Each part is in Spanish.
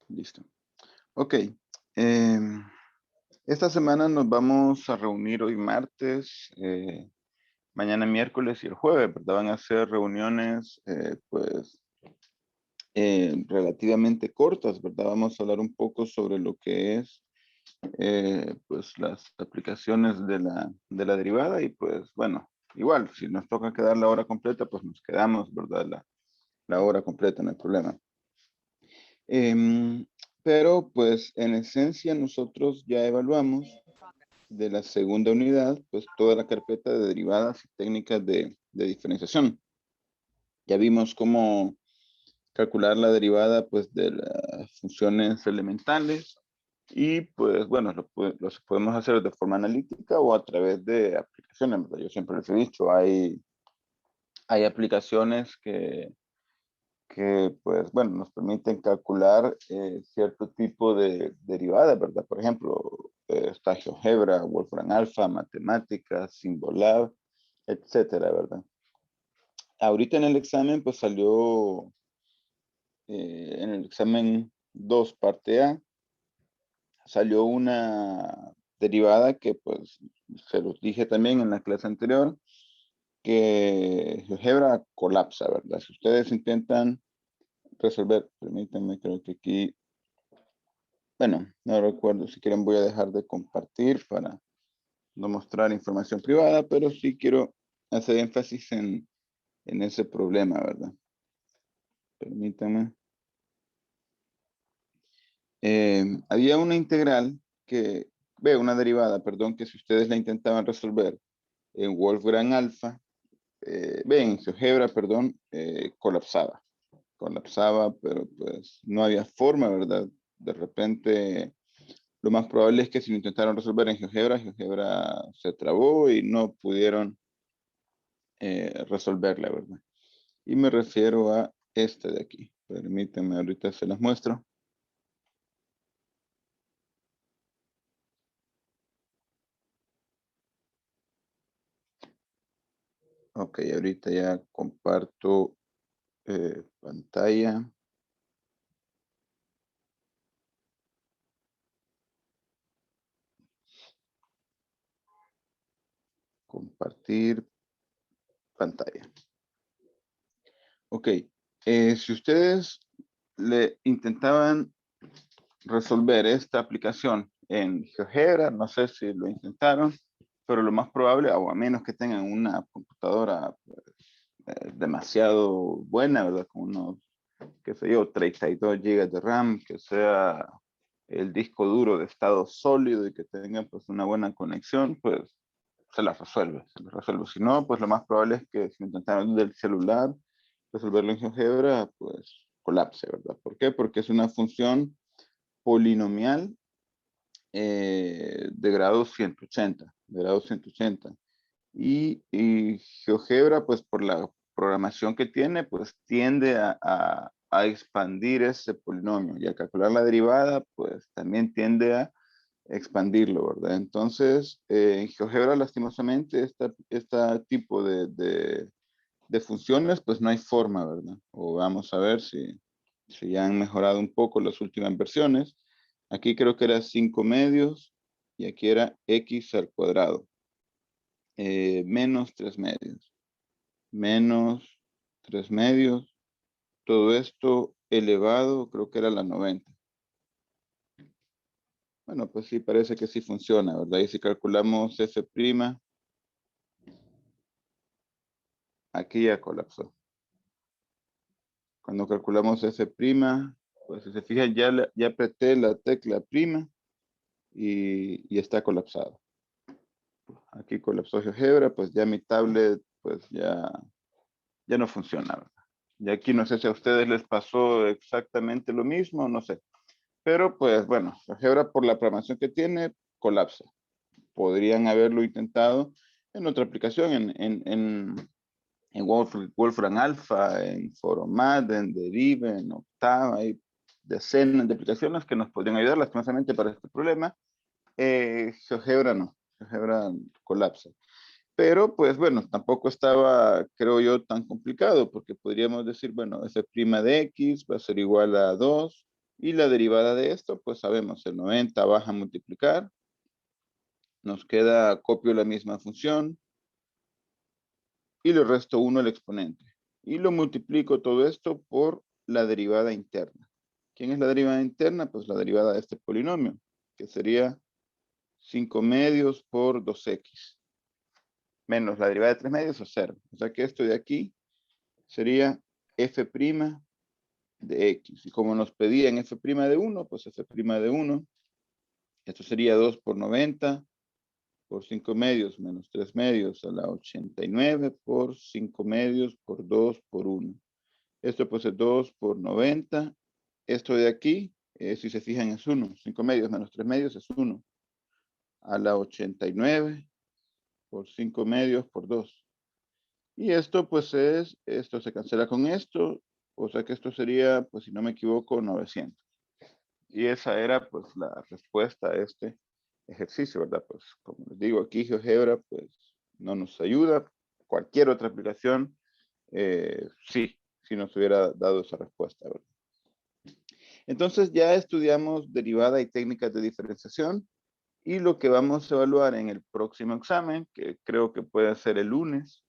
Listo. Ok. em, esta semana nos vamos a reunir hoy martes, mañana miércoles y el jueves, ¿verdad? Van a ser reuniones, pues, relativamente cortas, ¿verdad? Vamos a hablar un poco sobre lo que es, pues, las aplicaciones de la derivada y, pues, bueno, igual, si nos toca quedar la hora completa, pues nos quedamos, ¿verdad? La hora completa, no hay problema. Em, pero, pues, en esencia, nosotros ya evaluamos de la segunda unidad, pues toda la carpeta de derivadas y técnicas de diferenciación. Ya vimos cómo calcular la derivada pues de las funciones elementales y pues bueno, los podemos hacer de forma analítica o a través de aplicaciones, ¿verdad? Yo siempre les he dicho, hay aplicaciones que pues bueno, nos permiten calcular cierto tipo de derivada, ¿verdad? Por ejemplo, está GeoGebra, Wolfram Alpha, Matemáticas, Symbolab, etcétera, ¿verdad? Ahorita en el examen pues salió, en el examen 2 parte A, salió una derivada que pues se los dije también en la clase anterior, que GeoGebra colapsa, ¿verdad? Si ustedes intentan resolver, permítanme, creo que aquí, bueno, no recuerdo, si quieren voy a dejar de compartir para no mostrar información privada, pero sí quiero hacer énfasis en ese problema, ¿verdad? Permítanme. Había una integral una derivada, perdón, que si ustedes la intentaban resolver en Wolfgram alfa, en GeoGebra, perdón, colapsaba, pero pues no había forma, ¿verdad? De repente, lo más probable es que si lo intentaron resolver en GeoGebra se trabó y no pudieron resolverla, ¿verdad? Y me refiero a este de aquí. Permítanme, ahorita se las muestro. Ok, ahorita ya comparto pantalla. Compartir pantalla. Ok, si ustedes le intentaban resolver esta aplicación en GeoGebra, no sé si lo intentaron, pero lo más probable, o a menos que tengan una computadora pues, demasiado buena, ¿verdad? Con unos, qué sé yo, 32 gigas de RAM, que sea el disco duro de estado sólido y que tenga pues una buena conexión, pues se las resuelve. Si no, pues lo más probable es que si intentaron del celular resolverlo en GeoGebra, pues colapse, ¿verdad? ¿Por qué? Porque es una función polinomial de grado 180. Y GeoGebra, pues por la programación que tiene, pues tiende a expandir ese polinomio. Y al calcular la derivada, pues también tiende a expandirlo, ¿verdad? Entonces, en GeoGebra, lastimosamente, este tipo de funciones, pues no hay forma, ¿verdad? O vamos a ver si ya han mejorado un poco las últimas versiones. Aquí creo que era 5 medios y aquí era x al cuadrado, menos 3 medios, menos 3 medios, todo esto elevado, creo que era la 90. Bueno, pues sí, parece que sí funciona, ¿verdad? Y si calculamos f', aquí ya colapsó. Cuando calculamos f', pues si se fijan, ya apreté la tecla prima y está colapsado. Aquí colapsó GeoGebra, pues ya mi tablet pues ya no funciona, ¿verdad? Y aquí no sé si a ustedes les pasó exactamente lo mismo, no sé. Pero pues bueno, GeoGebra por la programación que tiene, colapsa. Podrían haberlo intentado en otra aplicación, en Wolfram Alpha, en Foromat, en Derive, en Octava, hay decenas de aplicaciones que nos podrían ayudar lastimosamente para este problema. GeoGebra no, GeoGebra colapsa. Pero pues bueno, tampoco estaba, creo yo, tan complicado, porque podríamos decir, bueno, f' de x va a ser igual a 2 Y la derivada de esto, pues sabemos, el 90 baja a multiplicar. Nos queda, copio la misma función. Y le resto 1 al exponente. Y lo multiplico todo esto por la derivada interna. ¿Quién es la derivada interna? Pues la derivada de este polinomio, que sería 5 medios por 2x. Menos la derivada de 3 medios o 0. O sea que esto de aquí sería f' de x. Y como nos pedían f' de 1, pues f' de 1. Esto sería 2 por 90 por 5 medios menos 3 medios a la 89 por 5 medios por 2 por 1. Esto pues es 2 por 90. Esto de aquí, si se fijan, es 1. 5 medios menos 3 medios es 1. A la 89 por 5 medios por 2. Y esto pues esto se cancela con esto. O sea que esto sería, pues si no me equivoco, 900. Y esa era pues la respuesta a este ejercicio, ¿verdad? Pues como les digo, aquí GeoGebra pues no nos ayuda. Cualquier otra aplicación, sí nos hubiera dado esa respuesta, ¿verdad? Entonces ya estudiamos derivada y técnicas de diferenciación y lo que vamos a evaluar en el próximo examen, que creo que puede ser el lunes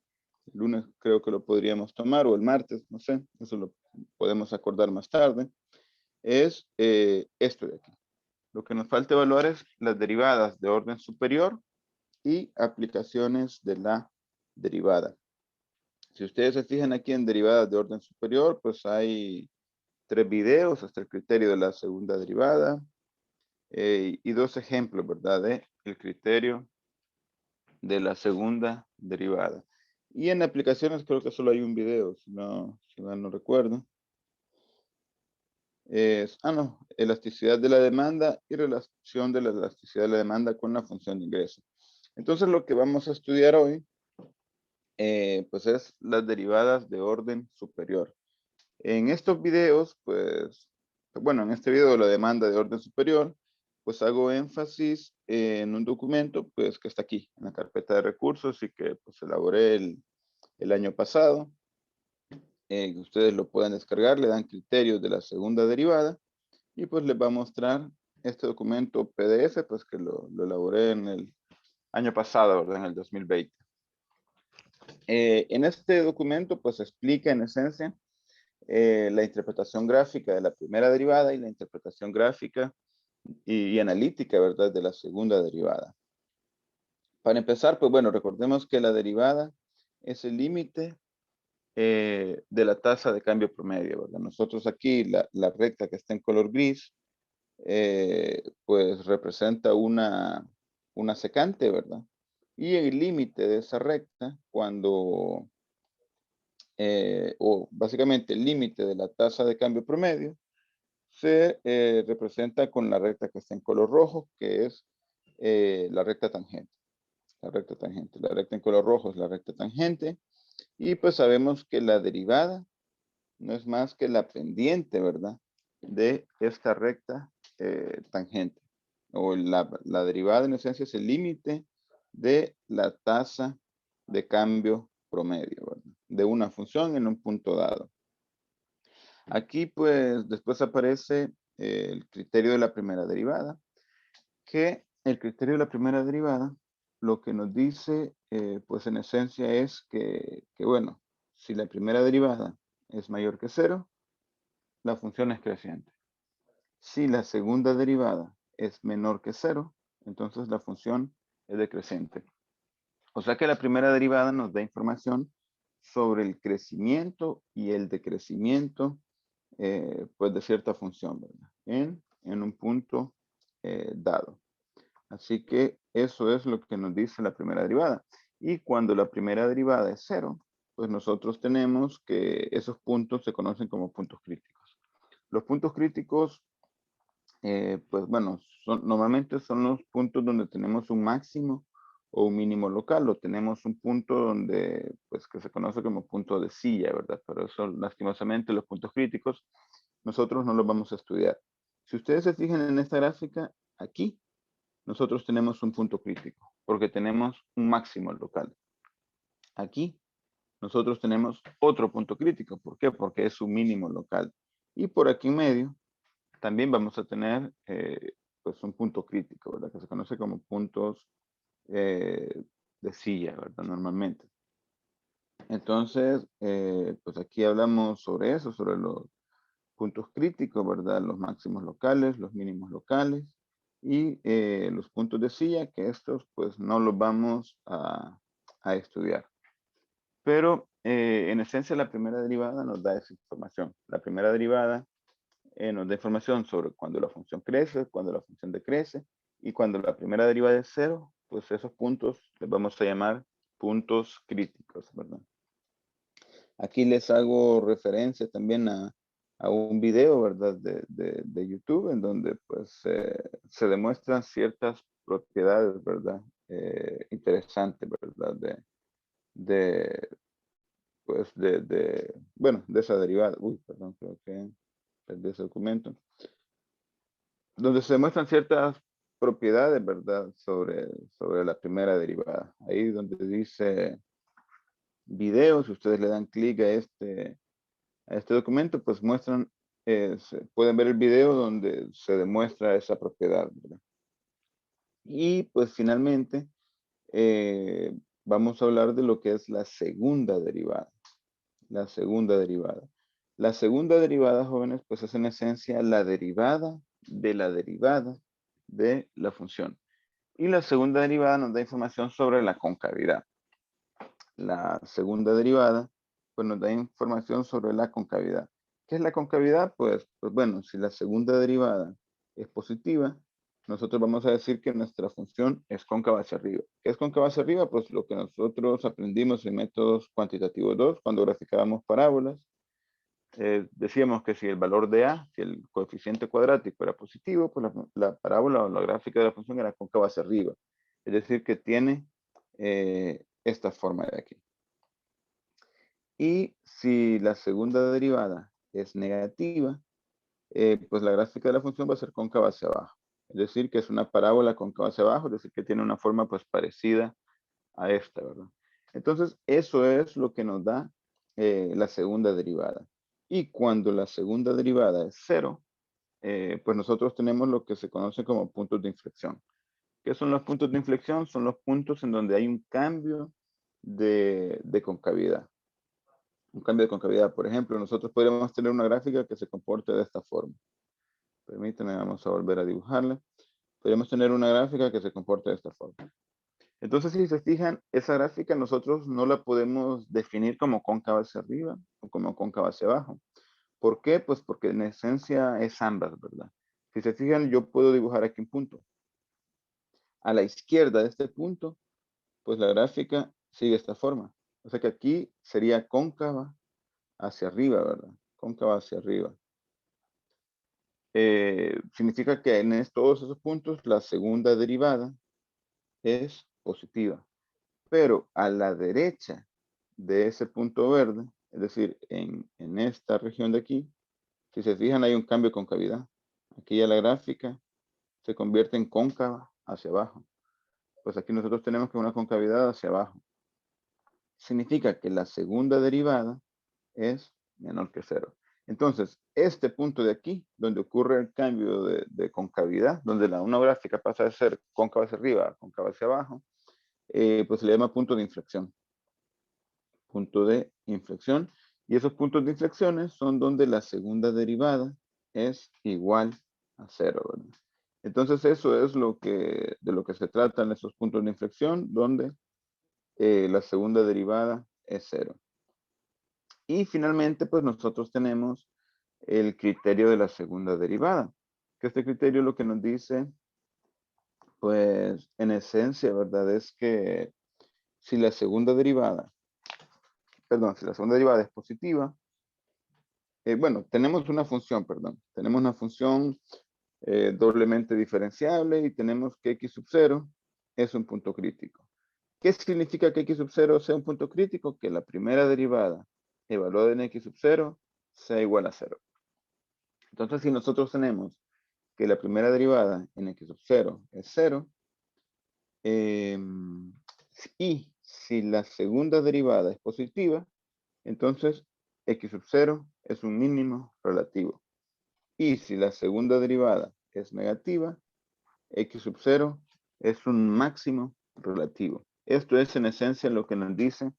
creo que lo podríamos tomar o el martes, no sé, eso lo podemos acordar más tarde, es esto de aquí. Lo que nos falta evaluar es las derivadas de orden superior y aplicaciones de la derivada. Si ustedes se fijan aquí en derivadas de orden superior, pues hay 3 videos hasta el criterio de la segunda derivada y 2 ejemplos, ¿verdad? De el criterio de la segunda derivada. Y en aplicaciones creo que solo hay un video, si mal no recuerdo. No, elasticidad de la demanda y relación de la elasticidad de la demanda con la función de ingreso. Entonces lo que vamos a estudiar hoy, pues es las derivadas de orden superior. En estos videos, pues, bueno, en este video de la demanda de orden superior, pues hago énfasis en un documento, pues, que está aquí, en la carpeta de recursos y que, pues, elaboré el año pasado. Ustedes lo pueden descargar, le dan criterios de la segunda derivada y, pues, les va a mostrar este documento PDF, pues, que lo elaboré en el año pasado, ¿verdad? En el 2020. En este documento, pues, explica en esencia la interpretación gráfica de la primera derivada y la interpretación gráfica y analítica, ¿verdad? De la segunda derivada. Para empezar, pues bueno, recordemos que la derivada es el límite de la tasa de cambio promedio, ¿verdad? Nosotros aquí, la recta que está en color gris, pues representa una secante, ¿verdad? Y el límite de esa recta, cuando, o básicamente el límite de la tasa de cambio promedio, se representa con la recta que está en color rojo, que es la recta tangente. La recta tangente. La recta en color rojo es la recta tangente. Y pues sabemos que la derivada no es más que la pendiente, ¿verdad? De esta recta tangente. O la derivada en esencia es el límite de la tasa de cambio promedio, ¿verdad? De una función en un punto dado. Aquí pues después aparece el criterio de la primera derivada, que el criterio de la primera derivada lo que nos dice pues en esencia es que bueno, si la primera derivada es mayor que 0, la función es creciente. Si la segunda derivada es menor que 0, entonces la función es decreciente. O sea que la primera derivada nos da información sobre el crecimiento y el decrecimiento pues de cierta función, ¿verdad? En un punto dado. Así que eso es lo que nos dice la primera derivada. Y cuando la primera derivada es 0, pues nosotros tenemos que esos puntos se conocen como puntos críticos. Los puntos críticos, pues bueno, normalmente son los puntos donde tenemos un máximo o un mínimo local, o tenemos un punto donde, pues que se conoce como punto de silla, ¿verdad? Pero eso, lastimosamente, los puntos críticos, nosotros no los vamos a estudiar. Si ustedes se fijan en esta gráfica, aquí, nosotros tenemos un punto crítico, porque tenemos un máximo local. Aquí, nosotros tenemos otro punto crítico. ¿Por qué? Porque es un mínimo local. Y por aquí en medio, también vamos a tener pues un punto crítico, ¿verdad? Que se conoce como puntos de silla, ¿verdad? Normalmente. Entonces, pues aquí hablamos sobre eso, sobre los puntos críticos, ¿verdad? Los máximos locales, los mínimos locales y los puntos de silla, que estos pues no los vamos a estudiar. Pero en esencia la primera derivada nos da esa información. La primera derivada nos da información sobre cuando la función crece, cuando la función decrece y cuando la primera derivada es cero, pues esos puntos les vamos a llamar puntos críticos, ¿verdad? Aquí les hago referencia también a un video, ¿verdad? De YouTube en donde pues se demuestran ciertas propiedades, ¿verdad? Interesantes, ¿verdad? Pues bueno, de esa derivada. Uy, perdón, creo que perdí ese documento. Donde se demuestran ciertas propiedades, ¿verdad? Sobre la primera derivada. Ahí donde dice video, si ustedes le dan clic a este documento, pues muestran, pueden ver el video donde se demuestra esa propiedad, ¿verdad? Y pues finalmente vamos a hablar de lo que es la segunda derivada. La segunda derivada. La segunda derivada, jóvenes, pues es en esencia la derivada de la función. Y la segunda derivada nos da información sobre la concavidad. La segunda derivada, pues nos da información sobre la concavidad. ¿Qué es la concavidad? Pues bueno, si la segunda derivada es positiva, nosotros vamos a decir que nuestra función es cóncava hacia arriba. ¿Qué es cóncava hacia arriba? Pues lo que nosotros aprendimos en métodos cuantitativos 2, cuando graficábamos parábolas. Decíamos que si el valor de A, si el coeficiente cuadrático era positivo, pues la parábola o la gráfica de la función era cóncava hacia arriba. Es decir, que tiene esta forma de aquí. Y si la segunda derivada es negativa, pues la gráfica de la función va a ser cóncava hacia abajo. Es decir, que es una parábola cóncava hacia abajo, es decir, que tiene una forma pues parecida a esta, ¿verdad? Entonces, eso es lo que nos da la segunda derivada. Y cuando la segunda derivada es cero, pues nosotros tenemos lo que se conoce como puntos de inflexión. ¿Qué son los puntos de inflexión? Son los puntos en donde hay un cambio de concavidad. Un cambio de concavidad. Por ejemplo, nosotros podríamos tener una gráfica que se comporte de esta forma. Permítanme, vamos a volver a dibujarla. Podríamos tener una gráfica que se comporte de esta forma. Entonces, si se fijan, esa gráfica nosotros no la podemos definir como cóncava hacia arriba o como cóncava hacia abajo. ¿Por qué? Pues porque en esencia es ambas, ¿verdad? Si se fijan, yo puedo dibujar aquí un punto. A la izquierda de este punto, pues la gráfica sigue esta forma. O sea que aquí sería cóncava hacia arriba, ¿verdad? Cóncava hacia arriba. Significa que en todos esos puntos la segunda derivada es positiva. Pero a la derecha de ese punto verde, es decir, en esta región de aquí, si se fijan hay un cambio de concavidad. Aquí ya la gráfica se convierte en cóncava hacia abajo. Pues aquí nosotros tenemos que una concavidad hacia abajo. Significa que la segunda derivada es menor que cero. Entonces, este punto de aquí, donde ocurre el cambio de concavidad, donde una gráfica pasa de ser cóncava hacia arriba a cóncava hacia abajo, pues se le llama punto de inflexión. Punto de inflexión. Y esos puntos de inflexiones son donde la segunda derivada es igual a cero, ¿verdad? Entonces eso es de lo que se trata en esos puntos de inflexión, donde la segunda derivada es cero. Y finalmente, pues nosotros tenemos el criterio de la segunda derivada, que este criterio lo que nos dice, pues en esencia, ¿verdad? Es que si la segunda derivada, perdón, si la segunda derivada es positiva, bueno, tenemos una función, perdón, tenemos una función doblemente diferenciable y tenemos que x sub 0 es un punto crítico. ¿Qué significa que x sub 0 sea un punto crítico? Que la primera derivada evaluada en x sub 0 sea igual a 0. Entonces, si nosotros tenemos que la primera derivada en x sub 0 es 0, y si la segunda derivada es positiva, entonces x sub 0 es un mínimo relativo. Y si la segunda derivada es negativa, x sub 0 es un máximo relativo. Esto es en esencia lo que nos dice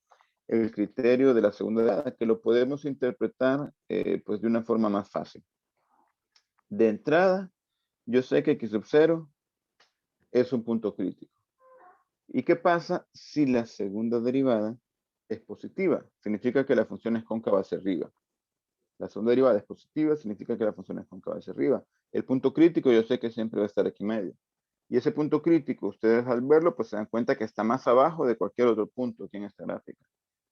el criterio de la segunda derivada, que lo podemos interpretar pues de una forma más fácil. De entrada, yo sé que x sub 0 es un punto crítico. ¿Y qué pasa si la segunda derivada es positiva? Significa que la función es cóncava hacia arriba. La segunda derivada es positiva, significa que la función es cóncava hacia arriba. El punto crítico yo sé que siempre va a estar aquí medio. Y ese punto crítico, ustedes al verlo, pues se dan cuenta que está más abajo de cualquier otro punto aquí en esta gráfica.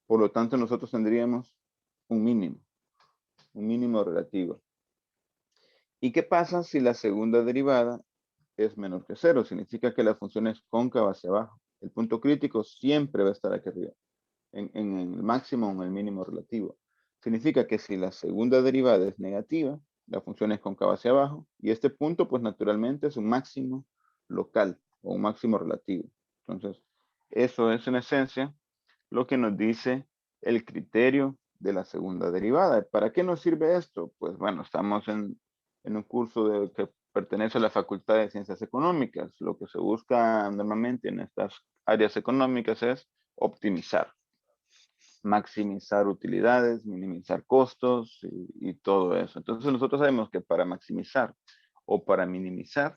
Por lo tanto, nosotros tendríamos un mínimo relativo. ¿Y qué pasa si la segunda derivada es menor que 0? Significa que la función es cóncava hacia abajo. El punto crítico siempre va a estar aquí arriba, en el máximo o en el mínimo relativo. Significa que si la segunda derivada es negativa, la función es cóncava hacia abajo, y este punto, pues naturalmente es un máximo local o un máximo relativo. Entonces, eso es en esencia lo que nos dice el criterio de la segunda derivada. ¿Para qué nos sirve esto? Pues bueno, estamos en un curso que pertenece a la Facultad de Ciencias Económicas. Lo que se busca normalmente en estas áreas económicas es optimizar, maximizar utilidades, minimizar costos y todo eso. Entonces nosotros sabemos que para maximizar o para minimizar,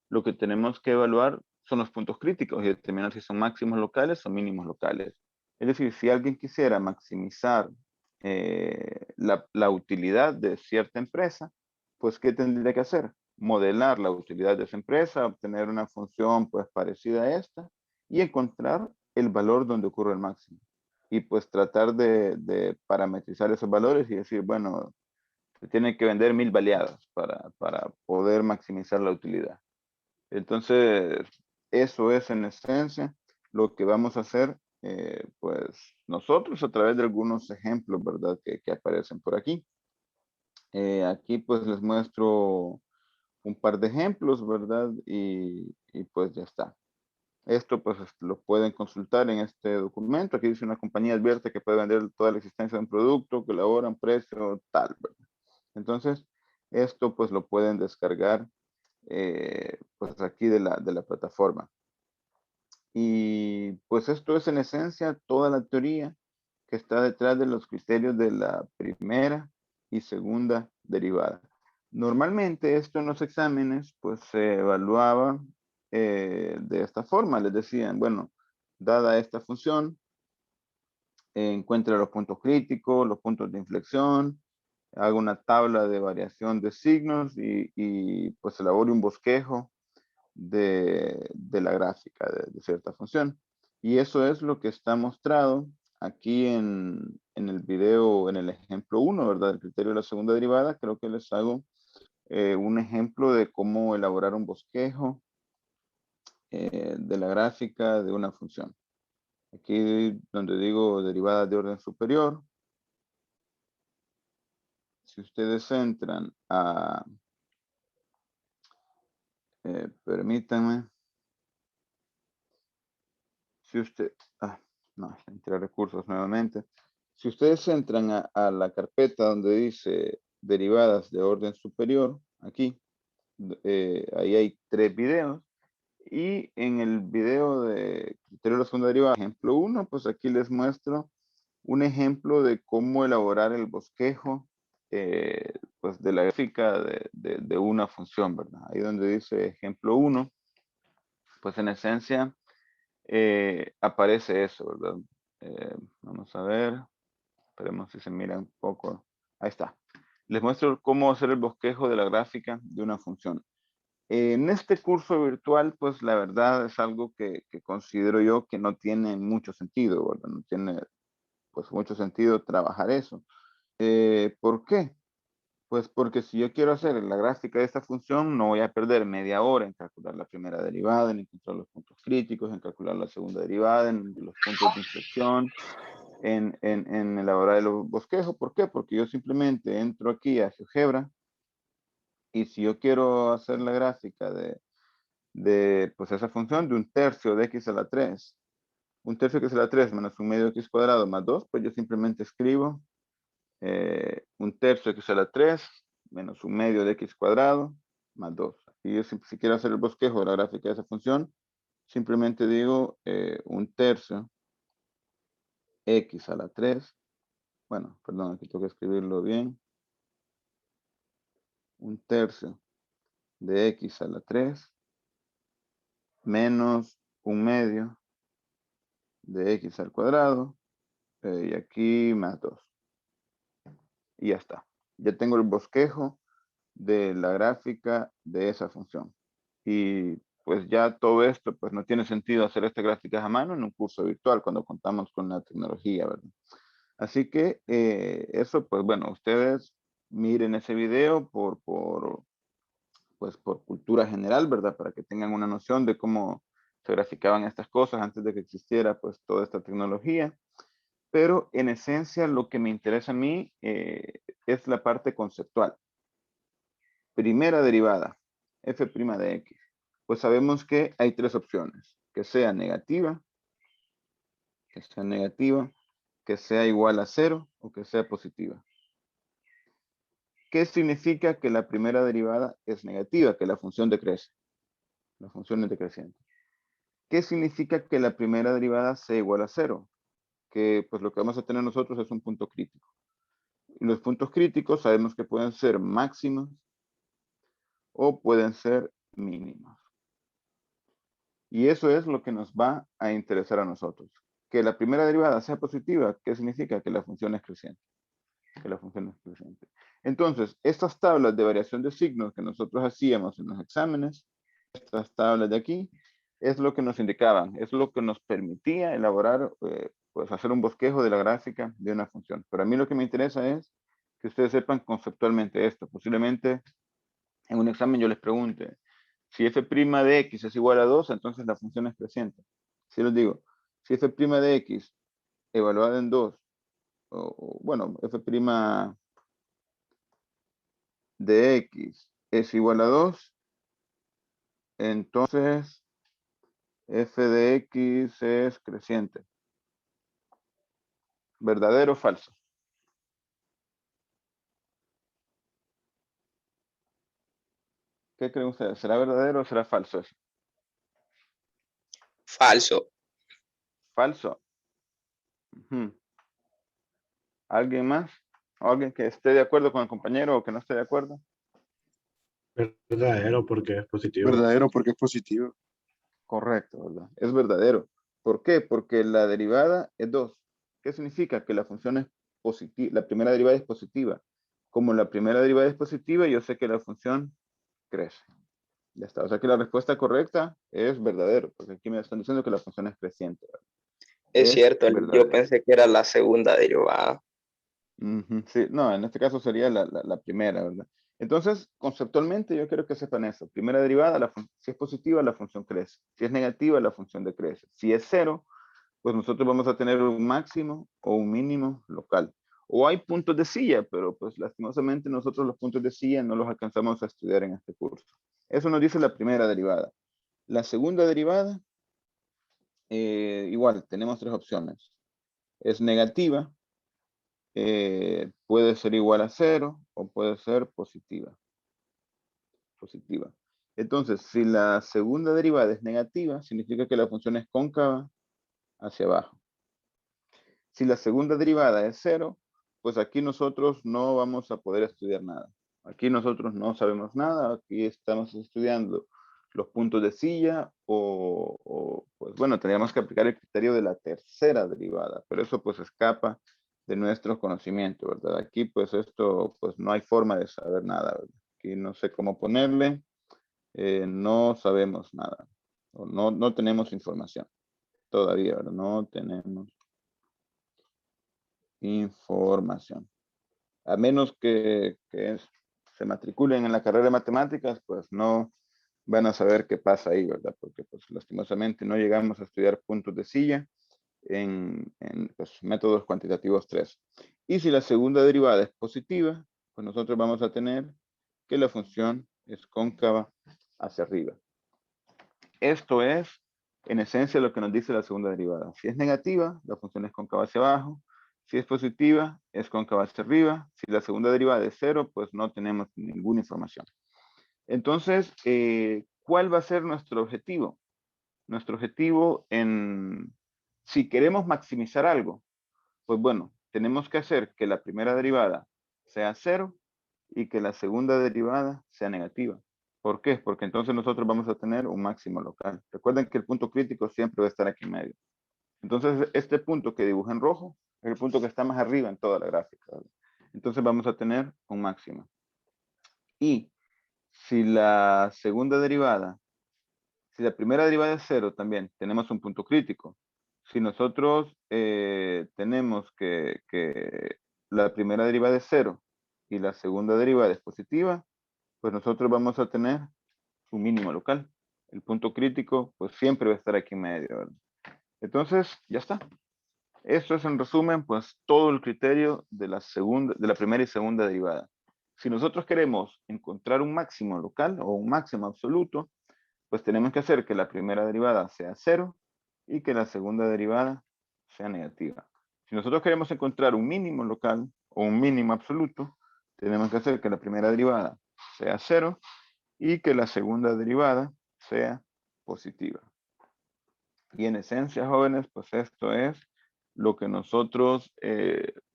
lo que tenemos que evaluar son los puntos críticos y determinar si son máximos locales o mínimos locales. Es decir, si alguien quisiera maximizar la utilidad de cierta empresa, pues ¿qué tendría que hacer? Modelar la utilidad de esa empresa, obtener una función pues parecida a esta y encontrar el valor donde ocurre el máximo. Y pues tratar de parametrizar esos valores y decir, bueno, se tiene que vender 1000 baleadas para poder maximizar la utilidad. Entonces, eso es en esencia lo que vamos a hacer, pues nosotros a través de algunos ejemplos, ¿verdad? Que aparecen por aquí. Aquí pues les muestro un par de ejemplos, ¿verdad? Y pues ya está. Esto pues lo pueden consultar en este documento. Aquí dice una compañía advierte que puede vender toda la existencia de un producto que elabora un precio tal, ¿verdad? Entonces, esto pues lo pueden descargar pues aquí de la plataforma. Y pues esto es en esencia toda la teoría que está detrás de los criterios de la primera y segunda derivada. Normalmente esto en los exámenes pues se evaluaba de esta forma. Les decían, bueno, dada esta función, encuentra los puntos críticos, los puntos de inflexión, haga una tabla de variación de signos y pues elabore un bosquejo de la gráfica de cierta función. Y eso es lo que está mostrado aquí en el video, en el ejemplo 1, ¿verdad? El criterio de la segunda derivada. Creo que les hago un ejemplo de cómo elaborar un bosquejo de la gráfica de una función. Aquí donde digo derivada de orden superior, si ustedes entran a, permítanme, si usted, no, entre recursos nuevamente. Si ustedes entran a la carpeta donde dice derivadas de orden superior, aquí, ahí hay 3 videos. Y en el video de criterio de la segunda derivada, ejemplo 1, pues aquí les muestro un ejemplo de cómo elaborar el bosquejo pues de la gráfica de una función, ¿verdad? Ahí donde dice ejemplo 1, pues en esencia aparece eso, ¿verdad? Vamos a ver, esperemos si se mira un poco. Ahí está. Les muestro cómo hacer el bosquejo de la gráfica de una función. En este curso virtual, pues la verdad es algo que considero yo que no tiene mucho sentido, ¿verdad? No tiene pues mucho sentido trabajar eso. ¿Por qué? Pues porque si yo quiero hacer la gráfica de esta función, no voy a perder media hora en calcular la primera derivada, en encontrar los puntos críticos, en calcular la segunda derivada, en los puntos de inflexión, en elaborar el bosquejo. ¿Por qué? Porque yo simplemente entro aquí a GeoGebra y si yo quiero hacer la gráfica de pues esa función de un tercio de x a la 3, un tercio de x a la 3 menos un medio de x cuadrado más 2, pues yo simplemente escribo un tercio de x a la 3 menos 1/2 de x cuadrado más 2. Aquí yo, si quiero hacer el bosquejo de la gráfica de esa función, simplemente digo 1/3 x a la 3. Bueno, perdón, aquí tengo que escribirlo bien. 1/3 de x a la 3 menos 1/2 de x al cuadrado, y aquí más 2. Y ya está. Ya tengo el bosquejo de la gráfica de esa función. Y pues ya todo esto, pues no tiene sentido hacer estas gráficas a mano en un curso virtual cuando contamos con la tecnología, ¿verdad? Así que eso, pues bueno, ustedes miren ese video pues por cultura general, ¿verdad? Para que tengan una noción de cómo se graficaban estas cosas antes de que existiera pues toda esta tecnología. Pero en esencia lo que me interesa a mí es la parte conceptual. Primera derivada, f' de x. Pues sabemos que hay 3 opciones. Que sea negativa, que sea igual a 0 o que sea positiva. ¿Qué significa que la primera derivada es negativa? Que la función decrece. La función es decreciente. ¿Qué significa que la primera derivada sea igual a 0? Que pues lo que vamos a tener nosotros es un punto crítico. Y los puntos críticos sabemos que pueden ser máximos o pueden ser mínimos. Y eso es lo que nos va a interesar a nosotros. Que la primera derivada sea positiva, ¿qué significa? Que la función es creciente. Que la función es creciente. Entonces, estas tablas de variación de signos que nosotros hacíamos en los exámenes, estas tablas de aquí, es lo que nos indicaban, es lo que nos permitía elaborar, pues hacer un bosquejo de la gráfica de una función. Pero a mí lo que me interesa es que ustedes sepan conceptualmente esto. Posiblemente en un examen yo les pregunte, si f' de x es igual a 2, entonces la función es creciente. Si les digo, si f' de x evaluada en 2, bueno, f' de x es igual a 2, entonces f de x es creciente. ¿Verdadero o falso? ¿Qué creen ustedes? ¿Será verdadero o será falso eso? Falso. Falso. Ujú. ¿Alguien más? ¿O alguien que esté de acuerdo con el compañero o que no esté de acuerdo? Verdadero porque es positivo. Verdadero porque es positivo. Correcto, ¿verdad? Es verdadero. ¿Por qué? Porque la derivada es 2. ¿Qué significa? Que la función es positiva, la primera derivada es positiva. Como la primera derivada es positiva, yo sé que la función crece. Ya está. O sea que la respuesta correcta es verdadero, porque aquí me están diciendo que la función es creciente, ¿verdad? Es Es cierto, yo verdadero. pensé que era la segunda derivada. Ujú, sí, no, en este caso sería la primera, ¿verdad? Entonces, conceptualmente yo quiero que sepan eso. Primera derivada, si es positiva, la función crece. Si es negativa, la función decrece. Si es 0, pues nosotros vamos a tener un máximo o un mínimo local. O hay puntos de silla, pero pues lastimosamente nosotros los puntos de silla no los alcanzamos a estudiar en este curso. Eso nos dice la primera derivada. La segunda derivada, igual, tenemos 3 opciones. Es negativa, puede ser igual a 0 o puede ser positiva. Entonces, si la segunda derivada es negativa, significa que la función es cóncava hacia abajo. Si la segunda derivada es 0, pues aquí nosotros no vamos a poder estudiar nada. Aquí nosotros no sabemos nada, aquí estamos estudiando los puntos de silla pues bueno, tendríamos que aplicar el criterio de la tercera derivada, pero eso pues escapa de nuestro conocimiento, ¿verdad? Aquí pues esto, pues no hay forma de saber nada, ¿verdad? Aquí no sé cómo ponerle, no sabemos nada, o no tenemos información todavía, ¿verdad? No tenemos información. A menos que se matriculen en la carrera de matemáticas, pues no van a saber qué pasa ahí, ¿verdad? Porque pues lastimosamente no llegamos a estudiar puntos de silla en pues, métodos cuantitativos 3. Y si la segunda derivada es positiva, pues nosotros vamos a tener que la función es cóncava hacia arriba. Esto es, en esencia, lo que nos dice la segunda derivada. Si es negativa, la función es cóncava hacia abajo. Si es positiva, es cóncava hacia arriba. Si la segunda derivada es 0, pues no tenemos ninguna información. Entonces, ¿cuál va a ser nuestro objetivo? Nuestro objetivo si queremos maximizar algo, pues bueno, tenemos que hacer que la primera derivada sea 0 y que la segunda derivada sea negativa. ¿Por qué? Porque entonces nosotros vamos a tener un máximo local. Recuerden que el punto crítico siempre va a estar aquí en medio. Entonces, este punto que dibuja en rojo es el punto que está más arriba en toda la gráfica, ¿verdad? Entonces vamos a tener un máximo. Y si la segunda derivada, si la primera derivada es 0 también, tenemos un punto crítico. Si nosotros tenemos que la primera derivada es 0 y la segunda derivada es positiva, pues nosotros vamos a tener un mínimo local. El punto crítico, pues siempre va a estar aquí en medio, ¿verdad? Entonces, ya está. Esto es en resumen, pues todo el criterio de la primera y segunda derivada. Si nosotros queremos encontrar un máximo local o un máximo absoluto, pues tenemos que hacer que la primera derivada sea 0 y que la segunda derivada sea negativa. Si nosotros queremos encontrar un mínimo local o un mínimo absoluto, tenemos que hacer que la primera derivada sea 0 y que la segunda derivada sea positiva. Y en esencia, jóvenes, pues esto es lo que nosotros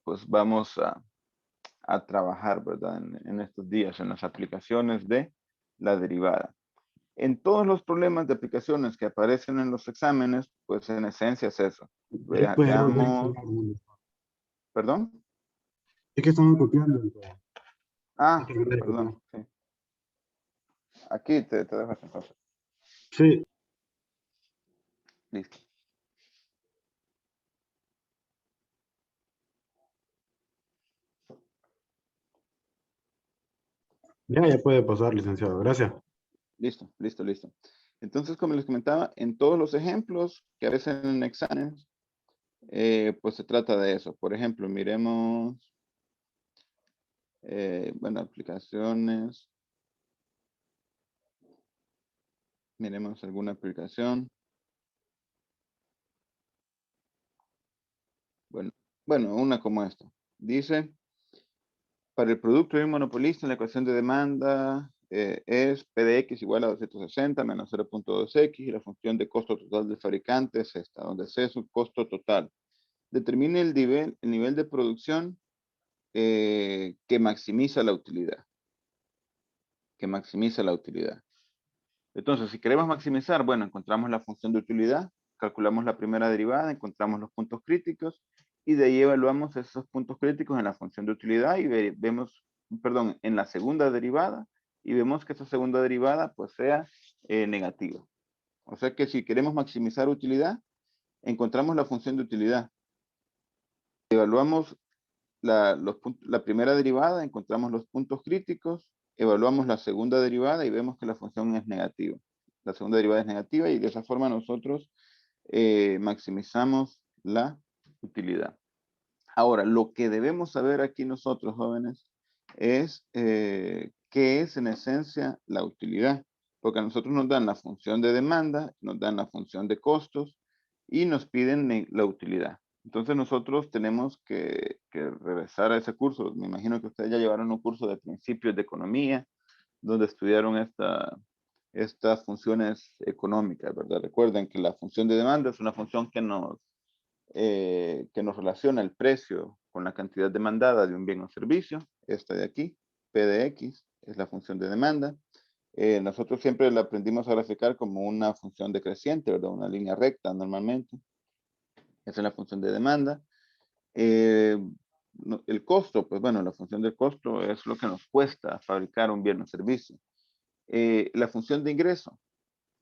pues vamos a trabajar, ¿verdad? En estos días, en las aplicaciones de la derivada. En todos los problemas de aplicaciones que aparecen en los exámenes, pues en esencia es eso. Después de Veamos, ¿perdón? es que estamos copiando. Entonces. Ah, perdón, sí. Aquí te dejo entonces. Sí, Listo. ya puede pasar, licenciado. Gracias. Listo, listo, listo. Entonces, como les comentaba, en todos los ejemplos que aparecen en exámenes, pues se trata de eso. Por ejemplo, miremos, bueno, aplicaciones. Miremos alguna aplicación. Bueno, una como esta. Dice, para el producto de un monopolista, la ecuación de demanda es P de X igual a 260 menos 0.2X y la función de costo total del fabricante es esta, donde C es su costo total. Determine el nivel de producción que maximiza la utilidad. Que maximiza la utilidad. Entonces, si queremos maximizar, bueno, encontramos la función de utilidad, calculamos la primera derivada, encontramos los puntos críticos y de ahí evaluamos esos puntos críticos en la función de utilidad y vemos, perdón, en la segunda derivada y vemos que esa segunda derivada pues sea negativa. O sea que si queremos maximizar utilidad, encontramos la función de utilidad. Evaluamos la primera derivada, encontramos los puntos críticos, evaluamos la segunda derivada y vemos que la función es negativa. La segunda derivada es negativa y de esa forma nosotros maximizamos la utilidad. Ahora, lo que debemos saber aquí nosotros, jóvenes, es qué es en esencia la utilidad. Porque a nosotros nos dan la función de demanda, nos dan la función de costos y nos piden la utilidad. Entonces nosotros tenemos que regresar a ese curso. Me imagino que ustedes ya llevaron un curso de principios de economía, donde estudiaron estas funciones económicas, ¿verdad? Recuerden que la función de demanda es una función que nos relaciona el precio con la cantidad demandada de un bien o servicio. Esta de aquí, P de X, es la función de demanda. Nosotros siempre la aprendimos a graficar como una función decreciente, ¿verdad? Una línea recta normalmente. Esa es la función de demanda. El costo, pues bueno, la función del costo es lo que nos cuesta fabricar un bien o servicio. La función de ingreso,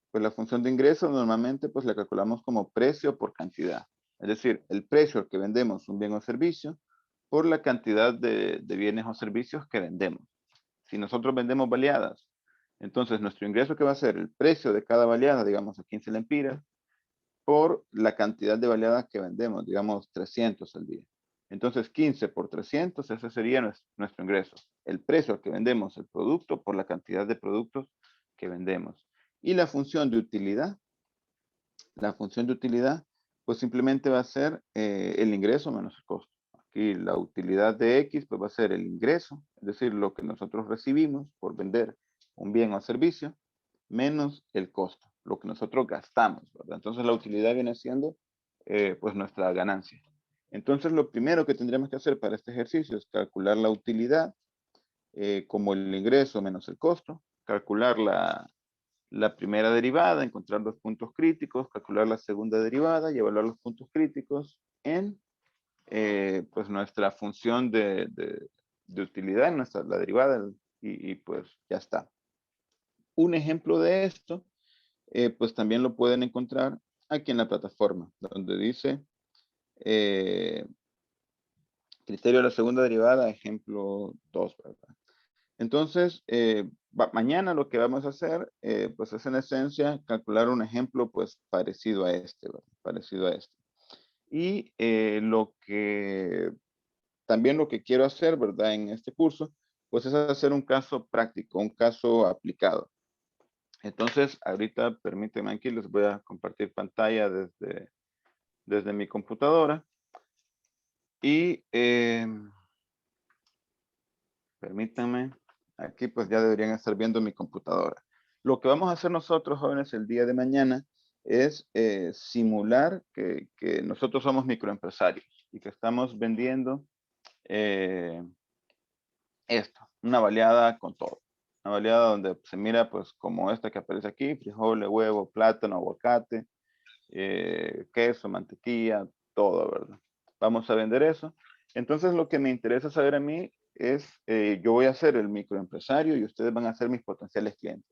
pues la función de ingreso normalmente pues la calculamos como precio por cantidad. Es decir, el precio al que vendemos un bien o servicio por la cantidad de bienes o servicios que vendemos. Si nosotros vendemos baleadas, entonces nuestro ingreso que va a ser el precio de cada baleada, digamos a 15 lempiras, por la cantidad de baleadas que vendemos, digamos 300 al día. Entonces 15 por 300, ese sería nuestro ingreso. El precio al que vendemos el producto por la cantidad de productos que vendemos. Y la función de utilidad, pues simplemente va a ser el ingreso menos el costo. aquí la utilidad de X pues va a ser el ingreso, es decir, lo que nosotros recibimos por vender un bien o servicio, menos el costo, lo que nosotros gastamos, ¿verdad? Entonces la utilidad viene siendo pues nuestra ganancia. Entonces lo primero que tendríamos que hacer para este ejercicio es calcular la utilidad como el ingreso menos el costo, calcular la primera derivada, encontrar los puntos críticos, calcular la segunda derivada y evaluar los puntos críticos en pues nuestra función de utilidad, la derivada, y pues ya está. Un ejemplo de esto, pues también lo pueden encontrar aquí en la plataforma, donde dice criterio de la segunda derivada, ejemplo 2, ¿verdad? Entonces, mañana lo que vamos a hacer, pues es en esencia calcular un ejemplo, pues parecido a este, ¿verdad? Parecido a este. Y también lo que quiero hacer, ¿verdad? En este curso, pues es hacer un caso práctico, un caso aplicado. Entonces, ahorita permítanme aquí, les voy a compartir pantalla desde mi computadora. Y permítanme, aquí pues ya deberían estar viendo mi computadora. Lo que vamos a hacer nosotros, jóvenes, el día de mañana es simular que nosotros somos microempresarios y que estamos vendiendo esto, una baleada con todo. Una baleada donde se mira pues como esta que aparece aquí, frijoles, huevo, plátano, aguacate, queso, mantequilla, todo, ¿verdad? Vamos a vender eso. Entonces lo que me interesa saber a mí es, yo voy a ser el microempresario y ustedes van a ser mis potenciales clientes.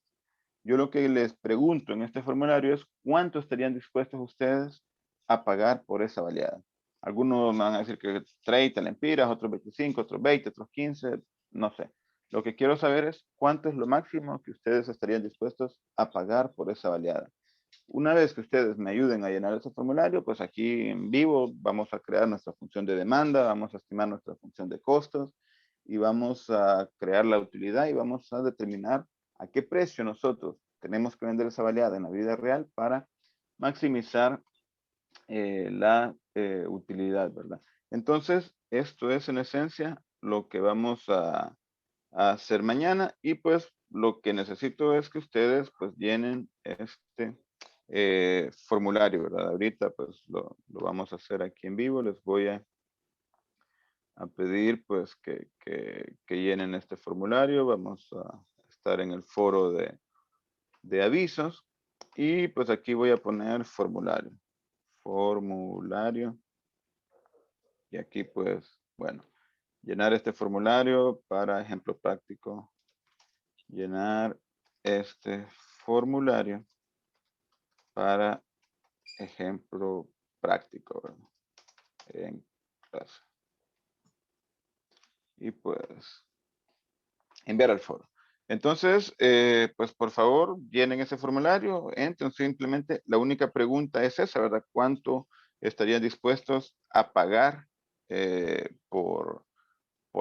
Yo lo que les pregunto en este formulario es cuánto estarían dispuestos ustedes a pagar por esa baleada. Algunos me van a decir que 30 lempiras, otros 25, otros 20, otros 15, no sé. Lo que quiero saber es cuánto es lo máximo que ustedes estarían dispuestos a pagar por esa baleada. Una vez que ustedes me ayuden a llenar ese formulario, pues aquí en vivo vamos a crear nuestra función de demanda, vamos a estimar nuestra función de costos y vamos a crear la utilidad y vamos a determinar a qué precio nosotros tenemos que vender esa baleada en la vida real para maximizar la utilidad, ¿verdad? Entonces, esto es en esencia lo que vamos a hacer mañana y pues lo que necesito es que ustedes pues llenen este formulario, ¿verdad? Ahorita pues lo vamos a hacer aquí en vivo, les voy a pedir pues que llenen este formulario, vamos a estar en el foro de avisos y pues aquí voy a poner formulario, y aquí pues bueno, llenar este formulario para ejemplo práctico, llenar este formulario para ejemplo práctico, ¿verdad? En clase. Y pues enviar al foro. Entonces, pues por favor, llenen ese formulario, entren simplemente. La única pregunta es esa, ¿verdad? ¿Cuánto estarían dispuestos a pagar por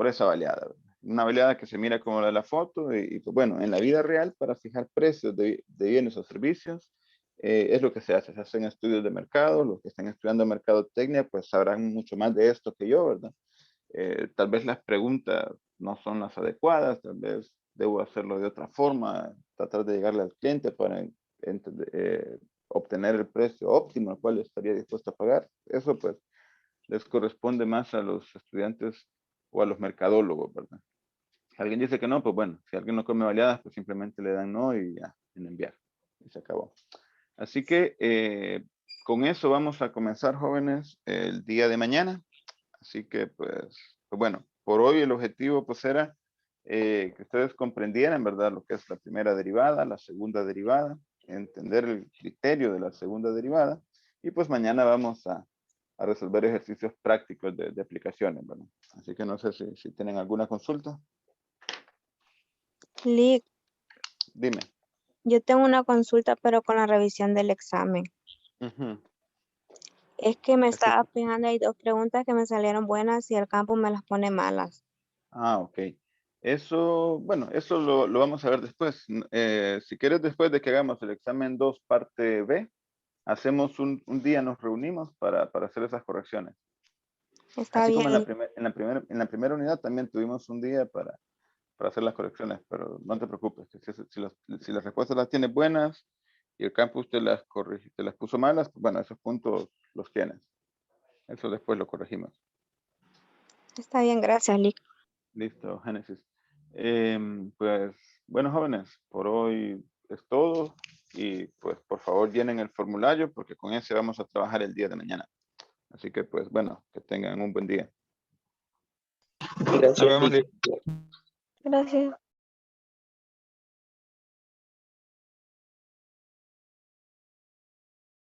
esa baleada? Una baleada que se mira como la de la foto y, pues bueno, en la vida real, para fijar precios de bienes o servicios, es lo que se hace. Se hacen estudios de mercado. Los que están estudiando mercadotecnia, pues sabrán mucho más de esto que yo, ¿verdad? Tal vez las preguntas no son las adecuadas, tal vez debo hacerlo de otra forma, tratar de llegarle al cliente para obtener el precio óptimo al cual estaría dispuesto a pagar. Eso pues les corresponde más a los estudiantes o a los mercadólogos, ¿verdad? Si alguien dice que no, pues bueno, si alguien no come baleadas, pues simplemente le dan no y ya, en enviar. Y se acabó. Así que con eso vamos a comenzar, jóvenes, el día de mañana. Así que, pues bueno, por hoy el objetivo pues era que ustedes comprendieran, ¿verdad? Lo que es la primera derivada, la segunda derivada, entender el criterio de la segunda derivada y pues mañana vamos a resolver ejercicios prácticos de aplicaciones, ¿verdad? Así que no sé si tienen alguna consulta. Lick, Dime. yo tengo una consulta, pero con la revisión del examen. Ujú. Es que me Así estaba que- fijando, hay dos preguntas que me salieron buenas y el campo me las pone malas. ok. Eso, bueno, eso lo vamos a ver después. Si quieres, después de que hagamos el examen 2 parte B, hacemos un día, nos reunimos para hacer esas correcciones. Está Así como bien. en la primera unidad también tuvimos un día para hacer las correcciones, pero no te preocupes, que si las respuestas las tienes buenas y el campus te las puso malas, pues bueno, esos puntos los tienes. Eso después lo corregimos. Está bien, gracias, Lick. Listo, Génesis. Pues bueno, jóvenes, por hoy es todo y pues por favor llenen el formulario porque con ese vamos a trabajar el día de mañana. Así que pues bueno, que tengan un buen día. Gracias. Nos vemos. Lick. Gracias.